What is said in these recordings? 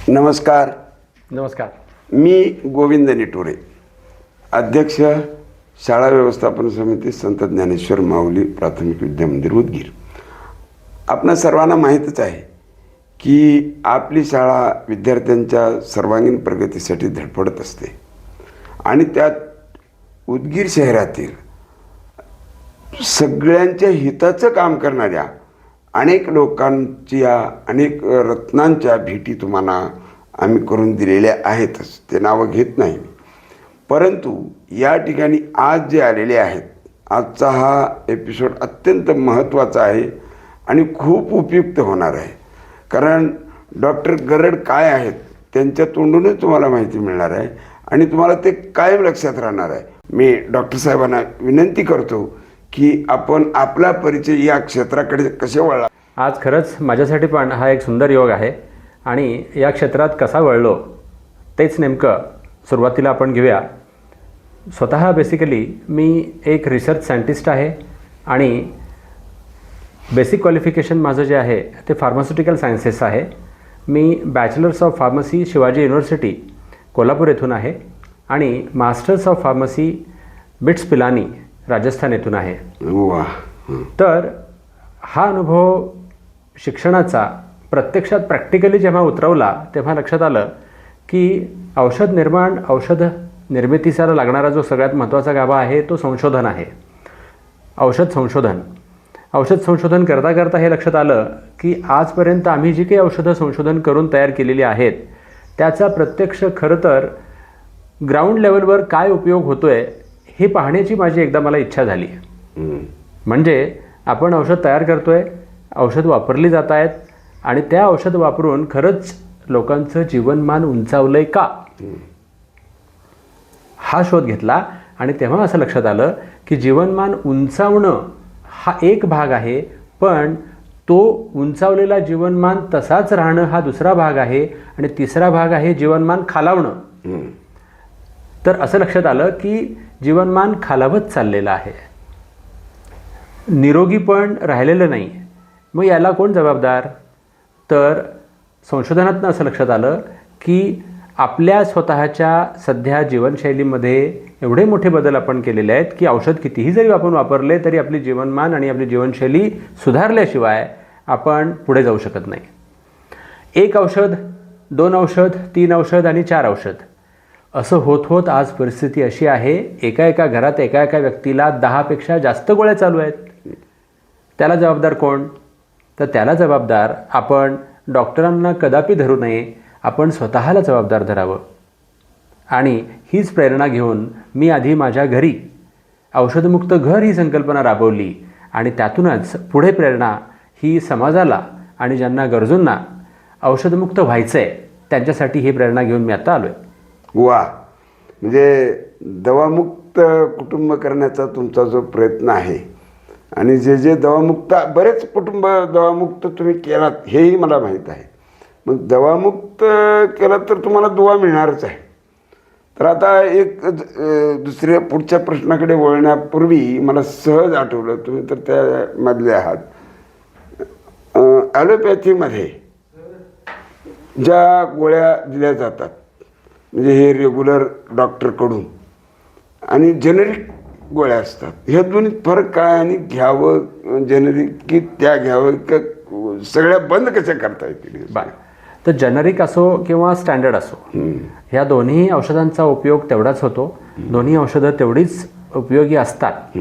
नमस्कार. नमस्कार. मी गोविंद निटोरे, अध्यक्ष शाळा व्यवस्थापन समिती संत ज्ञानेश्वर माऊली प्राथमिक विद्यामंदिर उदगीर. आपणा सर्वांना माहीतच आहे की आपली शाळा विद्यार्थ्यांच्या सर्वांगीण प्रगतीसाठी धडपडत असते आणि त्यात उदगीर शहरातील सगळ्यांच्या हिताचं काम करणाऱ्या अनेक लोकांच्या अनेक रत्नांच्या भेटी तुम्हाला आम्ही करून दिलेल्या आहेतच, ते नावं घेत नाही. परंतु या ठिकाणी आज जे आलेले आहेत, आजचा हा एपिसोड अत्यंत महत्त्वाचा आहे आणि खूप उपयुक्त होणार आहे. कारण डॉक्टर गरड काय आहेत त्यांच्या तोंडूनच तुम्हाला माहिती मिळणार आहे आणि तुम्हाला ते कायम लक्षात राहणार आहे. मी डॉक्टर साहेबांना विनंती करतो की आपण आपला परिचय या क्षेत्राकडे कसे वळला. आज खरंच माझ्यासाठी पण हा एक सुंदर योग आहे आणि या क्षेत्रात कसा वळलो तेच नेमकं सुरुवातीला आपण घेऊया. स्वतः बेसिकली मी एक रिसर्च सायंटिस्ट आहे आणि बेसिक क्वालिफिकेशन माझं जे आहे ते फार्मास्युटिकल सायन्सेस आहे. मी bachelors of pharmacy Shivaji university Kolhapur येथून आहे आणि masters of pharmacy BITS Pilani Rajasthan येथून आहे. वा. तर हा अनुभव शिक्षणाचा प्रत्यक्षात प्रॅक्टिकली जेव्हा उतरवला तेव्हा लक्षात आलं की औषध निर्माण, औषध निर्मितीला लागणारा जो सगळ्यात महत्त्वाचा गाभा आहे तो संशोधन आहे. औषध संशोधन करता करता हे लक्षात आलं की आजपर्यंत आम्ही जी काही औषधं संशोधन करून तयार केलेली आहेत त्याचा प्रत्यक्ष खरं तर ग्राउंड लेवलवर काय उपयोग होतो आहे हे पाहण्याची माझी एकदा मला इच्छा झाली. म्हणजे आपण औषध तयार करतो आहे, औषध वापरली जात आहेत आणि त्या औषध वापरून खरंच लोकांचं जीवनमान उंचावलं आहे का, हा शोध घेतला. आणि तेव्हा असं लक्षात आलं की जीवनमान उंचावणं हा एक भाग आहे, पण तो उंचावलेला जीवनमान तसाच राहणं हा दुसरा भाग आहे आणि तिसरा भाग आहे जीवनमान खालावणं. तर असं लक्षात आलं की जीवनमान खालावत चाललेलं आहे, निरोगी पण राहिलेलं नाही. मग याला कोण जबाबदार? तर संशोधनातून असं लक्षात आलं की आपल्या स्वतःच्या सध्या जीवनशैलीमध्ये एवढे मोठे बदल आपण केलेले आहेत की औषध कितीही जरी आपण वापरले तरी आपली जीवनमान आणि आपली जीवनशैली सुधारल्याशिवाय आपण पुढे जाऊ शकत नाही. एक औषध, 2 औषध, 3 औषध आणि 4 औषध असं होत होत आज परिस्थिती अशी आहे एका घरात एका व्यक्तीला 10पेक्षा जास्त गोळ्या चालू आहेत. त्याला जबाबदार कोण? तर त्याला जबाबदार आपण डॉक्टरांना कदापि धरू नये, आपण स्वतःला जबाबदार धरावं. आणि हीच प्रेरणा घेऊन मी आधी माझ्या घरी औषधमुक्त घर ही संकल्पना राबवली आणि त्यातूनच पुढे प्रेरणा ही समाजाला आणि ज्यांना गरजूंना औषधमुक्त व्हायचं आहे त्यांच्यासाठी ही प्रेरणा घेऊन मी आता आलो आहे. वा. म्हणजे दवामुक्त कुटुंब करण्याचा तुमचा जो प्रयत्न आहे आणि जे दवामुक्त बरेच कुटुंब दवामुक्त तुम्ही केलात हेही मला माहीत आहे. मग दवामुक्त केलात तर तुम्हाला दुवा मिळणारच आहे. तर आता एक दुसऱ्या पुढच्या प्रश्नाकडे वळण्यापूर्वी मला सहज आठवलं, तुम्ही तर त्यामधले आहात. ॲलोपॅथीमध्ये ज्या गोळ्या दिल्या जातात म्हणजे हे रेग्युलर डॉक्टरकडून आणि जेनेरिक गोळ्या असतात, ह्या दोन्हीत फरक काय? आणि घ्यावं जेनेरिक की त्या घ्यावं का सगळ्या बंद कशा करता येतील? बरं, तर जेनेरिक असो किंवा स्टँडर्ड असो ह्या दोन्ही औषधांचा उपयोग तेवढाच होतो. दोन्ही औषधं तेवढीच उपयोगी असतात.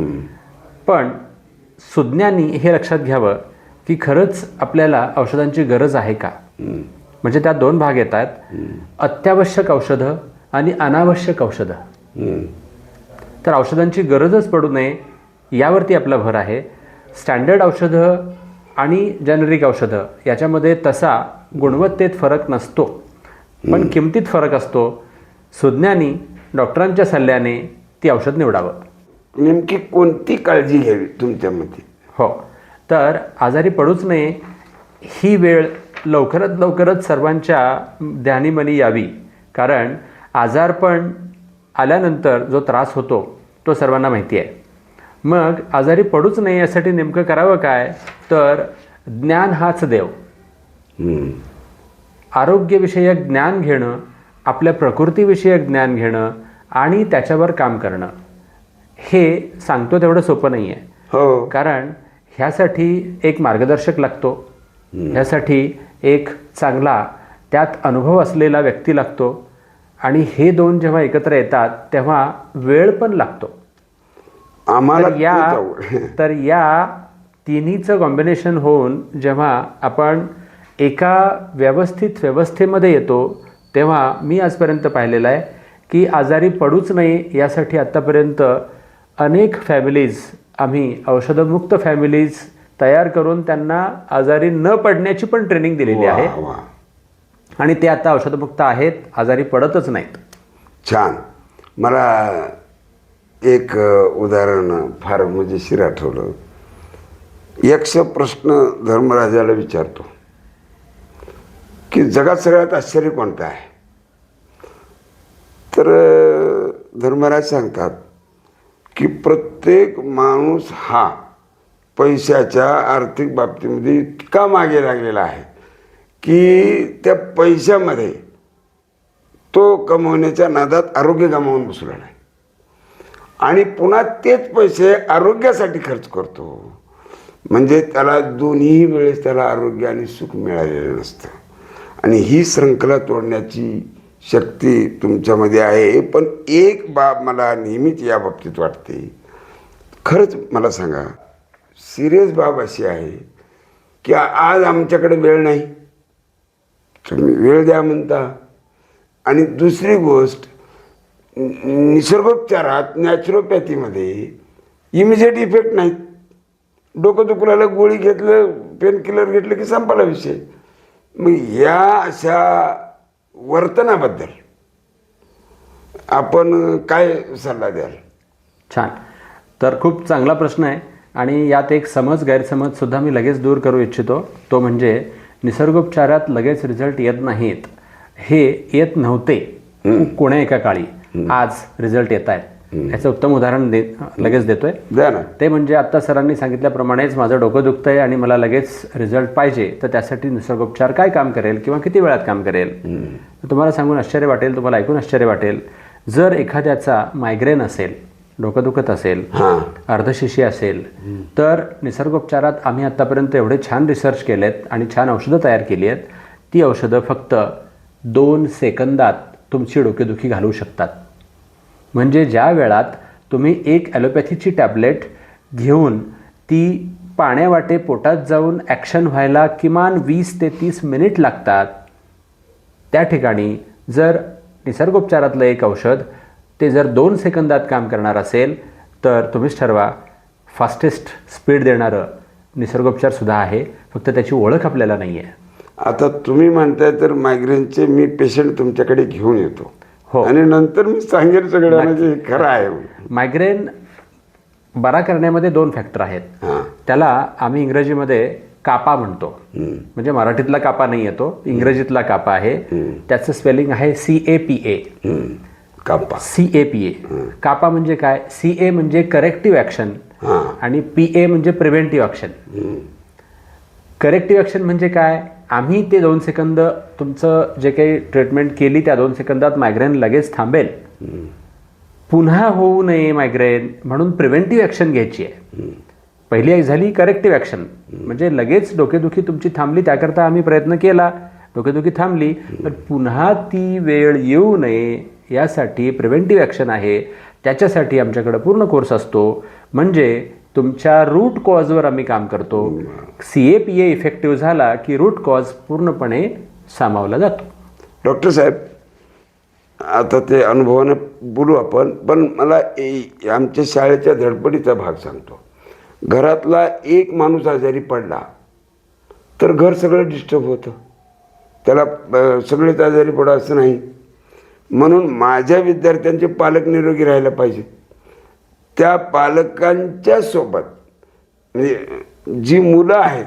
पण सुज्ञांनी हे लक्षात घ्यावं की खरंच आपल्याला औषधांची गरज आहे का. म्हणजे त्यात 2 भाग येतात, अत्यावश्यक औषधं आणि अनावश्यक औषधं. तर औषधांची गरजच पडू नये यावरती आपला भर आहे. स्टँडर्ड औषधं आणि जेनेरिक औषधं याच्यामध्ये तसा गुणवत्तेत फरक नसतो, पण किमतीत फरक असतो. सुज्ञांनी डॉक्टरांच्या सल्ल्याने ती औषध निवडावं. नेमकी कोणती काळजी घ्यावी तुमच्या मते? हो, तर आजारी पडूच नये ही वेळ लवकरच सर्वांच्या ध्यानीमनी यावी. कारण आजारपण आल्यानंतर जो त्रास होतो तो सर्वांना माहिती आहे. मग आजारी पडूच नये यासाठी नेमकं करावं काय? तर ज्ञान हाच देव. आरोग्यविषयक ज्ञान घेणं, आपल्या प्रकृतीविषयक ज्ञान घेणं आणि त्याच्यावर काम करणं हे सांगतो तेवढं सोपं नाही आहे. हो. कारण ह्यासाठी एक मार्गदर्शक लागतो, ह्यासाठी एक चांगला त्यात अनुभव असलेला व्यक्ती लागतो आणि हे दोन जेव्हा एकत्र येतात तेव्हा वेळ पण लागतो. आम्हाला तर या तिन्हीचं कॉम्बिनेशन होऊन जेव्हा आपण एका व्यवस्थित व्यवस्थेमध्ये येतो तेव्हा मी आजपर्यंत पाहिलेलं आहे की आजारी पडूच नये यासाठी आत्तापर्यंत अनेक फॅमिलीज आम्ही औषधमुक्त फॅमिलीज तयार करून त्यांना आजारी न पडण्याची पण ट्रेनिंग दिलेली आहे आणि ते आता औषधमुक्त आहेत, आजारी पडतच नाहीत. छान. मला एक उदाहरण फार मजेशीर आठवलं. यक्ष प्रश्न धर्मराजाला विचारतो की जगात सगळ्यात आश्चर्य कोणतं आहे? तर धर्मराज सांगतात की प्रत्येक माणूस हा पैशाच्या आर्थिक बाबतीमध्ये इतका मागे लागलेला आहे की त्या पैशामध्ये तो कमवण्याच्या नादात आरोग्य गमावून बसलेला आहे आणि पुन्हा तेच पैसे आरोग्यासाठी खर्च करतो. म्हणजे त्याला दोन्ही वेळेस त्याला आरोग्य आणि सुख मिळालेलं नसतं. आणि ही श्रंखला तोडण्याची शक्ती तुमच्यामध्ये आहे. पण एक बाब मला नेहमीच या बाबतीत वाटते, खरंच मला सांगा, सिरियस बाब अशी आहे की आज आमच्याकडे वेळ नाही, तुम्ही वेळ द्या म्हणता. आणि दुसरी गोष्ट, निसर्गोपचारात नॅचरोपॅथीमध्ये इमिजिएट इफेक्ट नाहीत. डोकं दुखल्याला गोळी घेतलं, पेन किलर घेतलं की संपला विषय. मग या अशा वर्तनाबद्दल आपण काय सल्ला द्याल? छान. तर खूप चांगला प्रश्न आहे आणि यात एक गैरसमजसुद्धा मी लगेच दूर करू इच्छितो. तो म्हणजे निसर्गोपचारात लगेच रिझल्ट येत नाहीत. हे येत नव्हते कोण्या एका काळी, आज रिझल्ट येत आहेत. याचं उत्तम उदाहरण लगेच देतोय. ते म्हणजे आत्ता सरांनी सांगितल्याप्रमाणेच माझं डोकं दुखतंय आणि मला लगेच रिझल्ट पाहिजे, तर त्यासाठी निसर्गोपचार काय काम करेल किंवा किती वेळात काम करेल? तुम्हाला सांगून आश्चर्य वाटेल, तुम्हाला ऐकून आश्चर्य वाटेल. जर एखाद्याचा मायग्रेन असेल, डोकं दुखत असेल, अर्धशिशी असेल, तर निसर्गोपचारात आम्ही आत्तापर्यंत एवढे छान रिसर्च केलेत आणि छान औषधं तयार केली आहेत. ती औषधं फक्त 2 सेकंदात तुमची डोकेदुखी घालवू शकतात. म्हणजे ज्या वेळात तुम्ही एक ॲलोपॅथीची टॅबलेट घेऊन ती पाण्यावाटे पोटात जाऊन ॲक्शन व्हायला किमान 20 ते 30 मिनिट लागतात, त्या ठिकाणी जर निसर्गोपचारातलं एक औषध ते जर 2 सेकंदात काम करणार असेल तर तुम्हीच ठरवा. फास्टेस्ट स्पीड देणारं निसर्गोपचारसुद्धा आहे, फक्त त्याची ओळख आपल्याला नाही आहे. आता तुम्ही म्हणताय तर मायग्रेनचे मी पेशंट तुमच्याकडे घेऊन येतो. हो. आणि नंतर मी सांगेन सगळं, म्हणजे खरं आहे. मायग्रेन बरा करण्यामध्ये 2 फॅक्टर आहेत. त्याला आम्ही इंग्रजीमध्ये कापा म्हणतो. म्हणजे मराठीतला कापा नाही येतो, इंग्रजीतला कापा आहे. त्याचं स्पेलिंग आहे CAPA. कापा, CAPA. कापा म्हणजे काय? CA म्हणजे करेक्टिव्ह ॲक्शन आणि PA म्हणजे प्रिव्हेंटिव्ह ॲक्शन. करेक्टिव्ह ॲक्शन म्हणजे काय? आम्ही ते 2 सेकंद तुमचं जे काही ट्रीटमेंट केली त्या 2 सेकंदात मायग्रेन लगेच थांबेल. पुन्हा होऊ नये मायग्रेन म्हणून प्रिव्हेंटिव्ह ॲक्शन घ्यायची आहे. पहिली एक झाली करेक्टिव्ह ॲक्शन, म्हणजे लगेच डोकेदुखी तुमची थांबली, त्याकरता आम्ही प्रयत्न केला, डोकेदुखी थांबली. पण पुन्हा ती वेळ येऊ नये यासाठी प्रिव्हेंटिव्ह ॲक्शन आहे. त्याच्यासाठी आमच्याकडे पूर्ण कोर्स असतो. म्हणजे तुमच्या रूट कॉजवर आम्ही काम करतो. CAPA इफेक्टिव्ह झाला की रूट कॉज पूर्णपणे सामावला जातो. डॉक्टर साहेब, आता ते अनुभवानं बोलू आपण, पण मला आमच्या शाळेच्या धडपडीचा भाग सांगतो. घरातला एक माणूस आजारी पडला तर घर सगळं डिस्टर्ब होतं. त्याला सगळेच आजारी पडा असं नाही. म्हणून माझ्या विद्यार्थ्यांचे पालक निरोगी राहायला पाहिजे. त्या पालकांच्या सोबत म्हणजे जी मुलं आहेत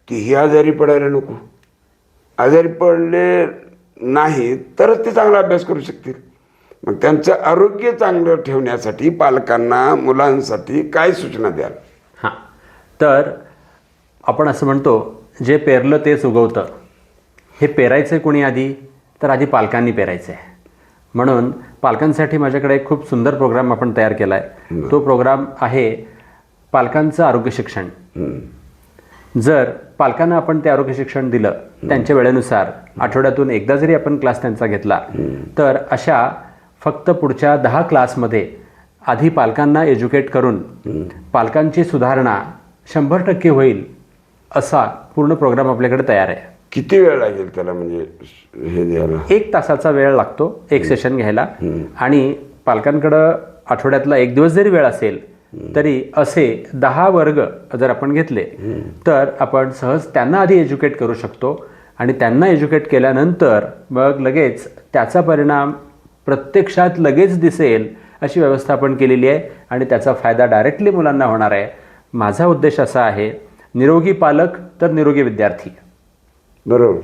तीही आजारी पडायला नको. आजारी पडले नाही तरच ते चांगला अभ्यास करू शकतील. मग त्यांचं आरोग्य चांगलं ठेवण्यासाठी पालकांना, मुलांसाठी काय सूचना द्याल? तर आपण असं म्हणतो, जे पेरलं तेच उगवतं. हे पेरायचं आहे कोणी आधी, तर आधी पालकांनी पेरायचं आहे. म्हणून पालकांसाठी माझ्याकडे एक खूप सुंदर प्रोग्राम आपण तयार केला आहे. तो प्रोग्राम आहे पालकांचं आरोग्य शिक्षण. जर पालकांना आपण ते आरोग्य शिक्षण दिलं त्यांच्या वेळेनुसार, आठवड्यातून एकदा जरी आपण क्लास त्यांचा घेतला, तर अशा फक्त पुढच्या 10 क्लासमध्ये आधी पालकांना एज्युकेट करून पालकांची सुधारणा 100% होईल असा पूर्ण प्रोग्राम आपल्याकडे तयार आहे. किती वेळ लागेल त्याला, म्हणजे हे द्यायला? 1 तासाचा वेळ लागतो एक सेशन घ्यायला. आणि पालकांकडं आठवड्यातला 1 दिवस जरी वेळ असेल तरी असे 10 वर्ग जर आपण घेतले तर आपण सहज त्यांना आधी एज्युकेट करू शकतो. आणि त्यांना एज्युकेट केल्यानंतर मग लगेच त्याचा परिणाम प्रत्यक्षात लगेच दिसेल अशी व्यवस्था आपण केलेली आहे. आणि त्याचा फायदा डायरेक्टली मुलांना होणार आहे. माझा उद्देश असा आहे, निरोगी पालक तर निरोगी विद्यार्थी. बरोबर.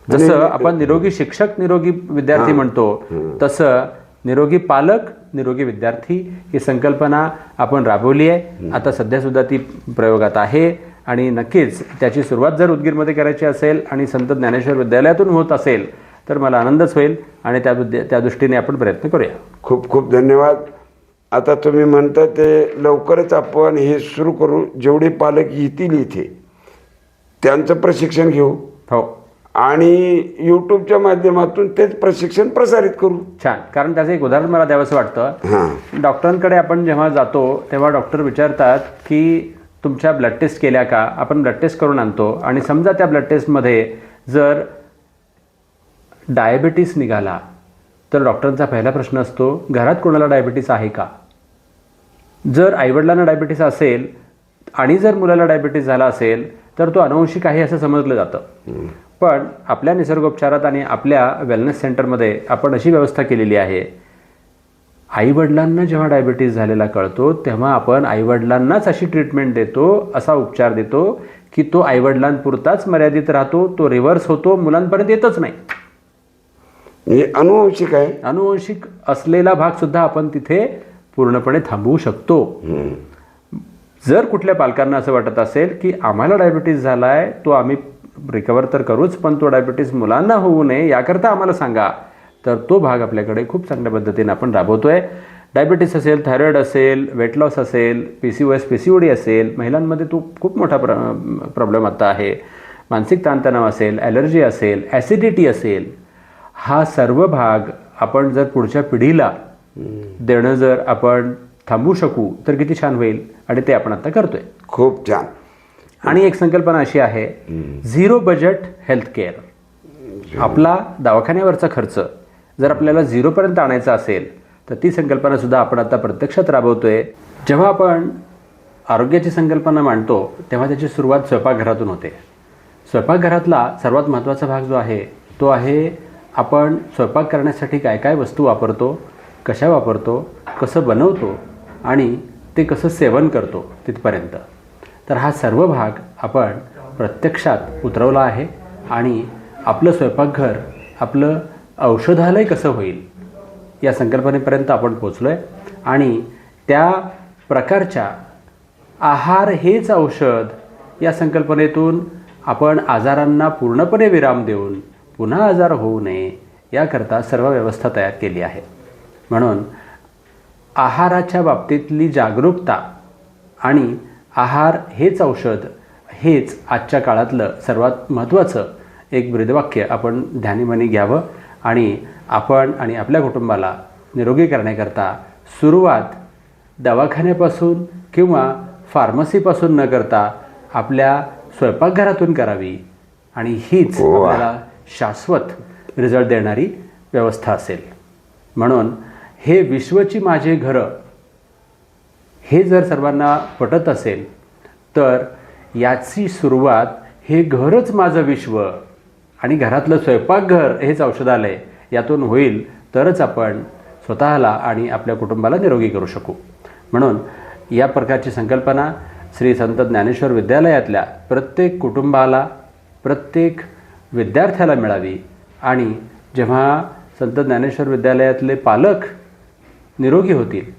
जसं आपण निरोगी शिक्षक निरोगी विद्यार्थी म्हणतो, तसं निरोगी पालक निरोगी विद्यार्थी ही संकल्पना आपण राबवली आहे. आता सध्यासुद्धा ती प्रयोगात आहे. आणि नक्कीच त्याची सुरुवात जर उदगीरमध्ये करायची असेल आणि संत ज्ञानेश्वर विद्यालयातून होत असेल तर मला आनंदच होईल. आणि त्या दृष्टीने आपण प्रयत्न करूया. खूप खूप धन्यवाद. आता तुम्ही म्हणता ते लवकरच आपण हे सुरू करू. जेवढे पालक येतील इथे त्यांचं प्रशिक्षण घेऊ. हो. आणि यूट्यूबच्या माध्यमातून तेच प्रशिक्षण प्रसारित करू. छान. कारण त्याचं एक उदाहरण मला द्यावंसं वाटतं. डॉक्टरांकडे आपण जेव्हा जातो तेव्हा डॉक्टर विचारतात की तुमच्या ब्लड टेस्ट केल्या का. आपण ब्लड टेस्ट करून आणतो आणि समजा त्या ब्लड टेस्टमध्ये जर डायबिटीस निघाला तर डॉक्टरांचा पहिला प्रश्न असतो, घरात कोणाला डायबिटीस आहे का. जर आईवडिलांना डायबिटीस असेल आणि जर मुलाला डायबिटीस झाला असेल तर तो अनुवंशिक आहे असं समजलं जातं. पण आपल्या निसर्गोपचारात आणि आपल्या वेलनेस सेंटरमध्ये आपण अशी व्यवस्था केलेली आहे, आईवडिलांना जेव्हा डायबिटीस झालेला कळतो तेव्हा आपण आईवडिलांनाच अशी ट्रीटमेंट देतो, असा उपचार देतो की तो आईवडिलांपुरताच मर्यादित राहतो, तो रिव्हर्स होतो, मुलांपर्यंत येतच नाही. हे अनुवंशिक आहे. अनुवंशिक असलेला भाग सुद्धा आपण तिथे पूर्णपणे थांबवू शकतो. जर कुठल्या पालकांना असं वाटत असेल की आम्हाला डायबिटीस झाला आहे, तो आम्ही रिकवर तर करूच, पण तो डायबिटीस मुलांना होऊ नये याकरता आम्हाला सांगा, तर तो भाग आपल्याकडे खूप चांगल्या पद्धतीने आपण राबवतोय. डायबिटीस असेल, थायरॉइड असेल, वेट लॉस असेल, PCOS PCOD असेल, महिलांमध्ये तो खूप मोठा प्रॉब्लेम आता आहे, मानसिक ताणतणाव असेल, ॲलर्जी असेल, ॲसिडिटी असेल, हा सर्व भाग आपण जर पुढच्या पिढीला देणं जर आपण थांबवू शकू तर किती छान होईल. आणि ते आपण आता करतोय. खूप छान. आणि एक संकल्पना अशी आहे, 0 बजेट हेल्थ केअर. आपला दवाखान्यावरचा खर्च जर आपल्याला 0 पर्यंत आणायचा असेल तर ती संकल्पना सुद्धा आपण आता प्रत्यक्षात राबवतोय. जेव्हा आपण आरोग्याची संकल्पना मांडतो तेव्हा त्याची सुरुवात स्वयंपाकघरातून होते. स्वयंपाकघरातला सर्वात महत्त्वाचा भाग जो आहे तो आहे आपण स्वयंपाक करण्यासाठी काय काय वस्तू वापरतो, कशा वापरतो, कसं बनवतो आणि ते कसं सेवन करतो तिथपर्यंत. तर हा सर्व भाग आपण प्रत्यक्षात उतरवला आहे. आणि आपलं स्वयंपाकघर, आपलं औषधालय कसं होईल या संकल्पनेपर्यंत आपण पोचलो आहे. आणि त्या प्रकारच्या आहार हेच औषध या संकल्पनेतून आपण आजारांना पूर्णपणे विराम देऊन पुन्हा आजार होऊ नये याकरता सर्व व्यवस्था तयार केली आहे. म्हणून आहाराच्या बाबतीतली जागरूकता आणि आहार हेच औषध हेच आजच्या काळातलं सर्वात महत्त्वाचं एक ब्रीदवाक्य आपण ध्यानीमनी घ्यावं. आणि आपण आणि आपल्या कुटुंबाला निरोगी करण्याकरता सुरुवात दवाखान्यापासून किंवा फार्मसीपासून न करता आपल्या स्वयंपाकघरातून करावी. आणि हीच आपल्याला शाश्वत रिझल्ट देणारी व्यवस्था असेल. म्हणून हे विश्वची माझे घरं हे जर सर्वांना पटत असेल तर याची सुरुवात हे घरच माझं विश्व आणि घरातलं स्वयंपाकघर हेच औषधालय यातून होईल, तरच आपण स्वतःला आणि आपल्या कुटुंबाला निरोगी करू शकू. म्हणून या प्रकारची संकल्पना श्री संत ज्ञानेश्वर विद्यालयातल्या प्रत्येक कुटुंबाला, प्रत्येक विद्यार्थ्याला मिळावी. आणि जेव्हा संत ज्ञानेश्वर विद्यालयातले पालक निरोगी होतील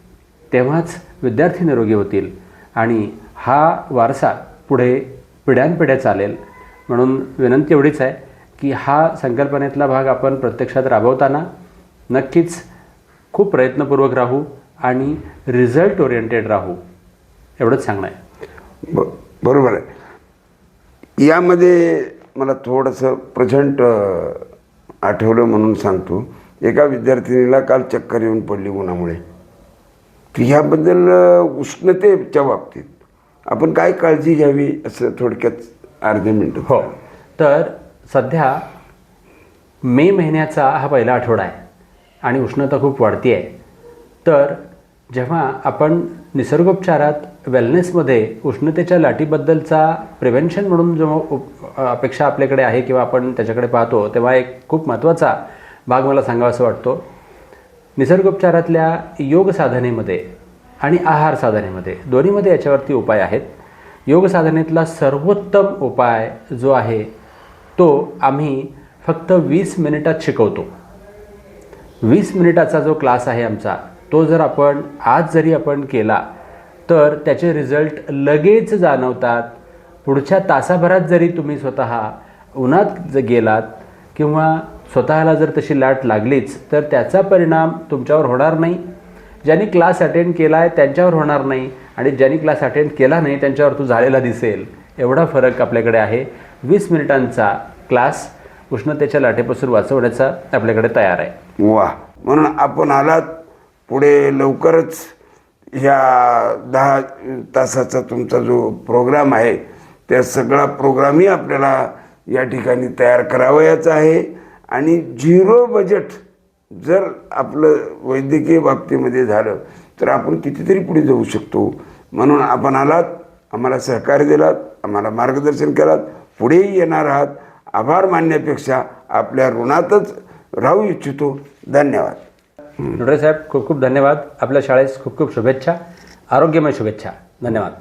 तेव्हाच विद्यार्थी निरोगी होतील आणि हा वारसा पुढे पिढ्यानपिढ्या चालेल. म्हणून विनंती एवढीच आहे की हा संकल्पनेतला भाग आपण प्रत्यक्षात राबवताना नक्कीच खूप प्रयत्नपूर्वक राहू आणि रिझल्ट ओरिएंटेड राहू, एवढंच सांगणं आहे. बरोबर आहे. यामध्ये मला थोडंसं प्रेझेंट आठवलं म्हणून सांगतो. एका विद्यार्थिनीला काल चक्कर येऊन पडली उन्हामुळे. तर ह्याबद्दल उष्णतेच्या बाबतीत आपण काय काळजी घ्यावी असं थोडक्यात अर्धे मिनटं. हो, तर सध्या मे महिन्याचा हा पहिला आठवडा आहे आणि उष्णता खूप वाढती आहे. तर जेव्हा आपण निसर्गोपचारात वेलनेसमध्ये उष्णतेच्या लाटीबद्दलचा प्रिव्हेन्शन म्हणून जो अपेक्षा आपल्याकडे आहे किंवा आपण त्याच्याकडे पाहतो, तेव्हा एक खूप महत्त्वाचा भाग मला सांगावासा वाटतो. निसर्गोपचारातल्या योग साधनेमध्ये आणि आहार साधनेमध्ये दोन्हीमध्ये याच्यावरती उपाय आहेत. योग साधनेतला सर्वोत्तम उपाय जो आहे तो आम्ही फक्त 20 मिनिटात शिकवतो. 20 मिनिटाचा जो क्लास आहे आमचा, तो जर आपण आज जरी आपण केला तर त्याचे रिझल्ट लगेच जाणवतात. पुढच्या तासाभरात जरी तुम्ही स्वतः उन्हात गेलात किंवा स्वतःला जर तशी लाट लागलीच तर त्याचा परिणाम तुमच्यावर होणार नाही. ज्यांनी क्लास अटेंड केला आहे त्यांच्यावर होणार नाही आणि ज्यांनी क्लास अटेंड केला नाही त्यांच्यावर तो झालेला दिसेल. एवढा फरक आपल्याकडे आहे. 20 मिनिटांचा क्लास उष्णतेच्या लाटेपासून वाचवण्याचा आपल्याकडे तयार आहे. वा, म्हणून आपण आलात. पुढे लवकरच ह्या 10 तासाचा तुमचा जो प्रोग्राम आहे त्या सगळा प्रोग्रामही आपल्याला या ठिकाणी तयार करावयाचा आहे. आणि 0 बजेट जर आपलं वैद्यकीय बाबतीमध्ये झालं तर आपण कितीतरी पुढे जाऊ शकतो. म्हणून आपण आलात, आम्हाला सहकार्य दिलात, आम्हाला मार्गदर्शन केलात, पुढेही येणार आहात. आभार मानण्यापेक्षा आपल्या ऋणातच राहू इच्छितो. धन्यवाद. डॉक्टर साहेब, खूप खूप धन्यवाद. आपल्या शाळेस खूप खूप शुभेच्छा, आरोग्यमय शुभेच्छा. धन्यवाद.